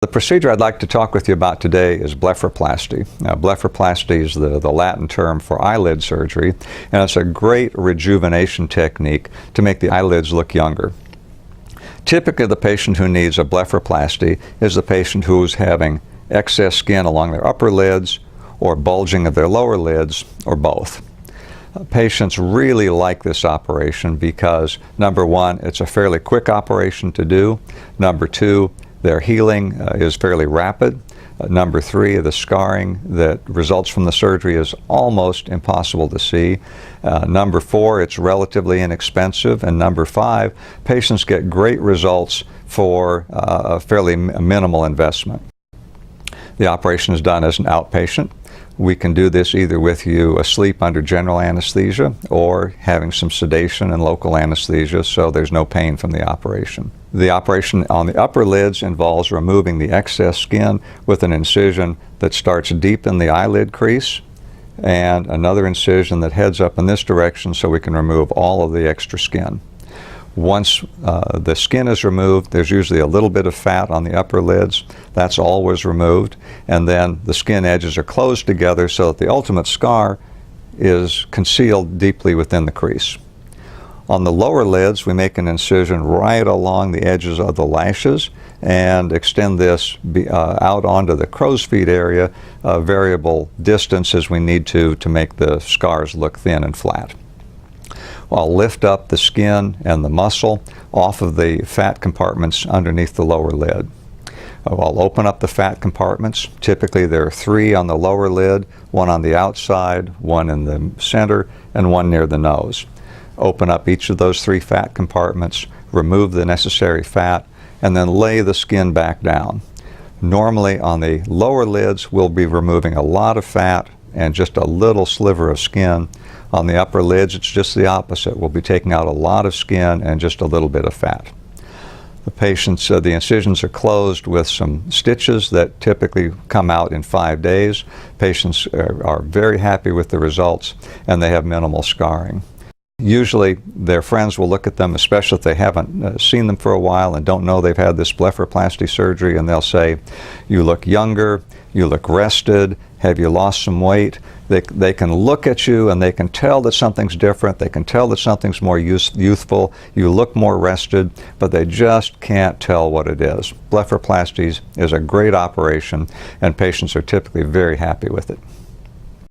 The procedure I'd like to talk with you about today is blepharoplasty. Now, blepharoplasty is the Latin term for eyelid surgery, and it's a great rejuvenation technique to make the eyelids look younger. Typically, the patient who needs a blepharoplasty is the patient who's having excess skin along their upper lids or bulging of their lower lids, or both. Patients really like this operation because, number one, it's a fairly quick operation to do. Number two, their healing is fairly rapid. Number three, the scarring that results from the surgery is almost impossible to see. Number four, it's relatively inexpensive. And number five, patients get great results for a fairly minimal investment. The operation is done as an outpatient. We can do this either with you asleep under general anesthesia or having some sedation and local anesthesia, so there's no pain from the operation. The operation on the upper lids involves removing the excess skin with an incision that starts deep in the eyelid crease and another incision that heads up in this direction so we can remove all of the extra skin. Once the skin is removed, there's usually a little bit of fat on the upper lids. That's always removed. And then the skin edges are closed together so that the ultimate scar is concealed deeply within the crease. On the lower lids, we make an incision right along the edges of the lashes and extend this out onto the crow's feet area, a variable distance as we need to make the scars look thin and flat. I'll lift up the skin and the muscle off of the fat compartments underneath the lower lid. I'll open up the fat compartments. Typically there are three on the lower lid, one on the outside, one in the center, and one near the nose. Open up each of those three fat compartments, remove the necessary fat, and then lay the skin back down. Normally on the lower lids we'll be removing a lot of fat and just a little sliver of skin. On the upper lids, it's just the opposite. We'll be taking out a lot of skin and just a little bit of fat. The incisions are closed with some stitches that typically come out in 5 days. Patients are very happy with the results and they have minimal scarring. Usually their friends will look at them, especially if they haven't seen them for a while and don't know they've had this blepharoplasty surgery, and they'll say, "You look younger, you look rested, have you lost some weight?" They can look at you and they can tell that something's different, they can tell that something's more youthful, you look more rested, but they just can't tell what it is. Blepharoplasty is a great operation and patients are typically very happy with it.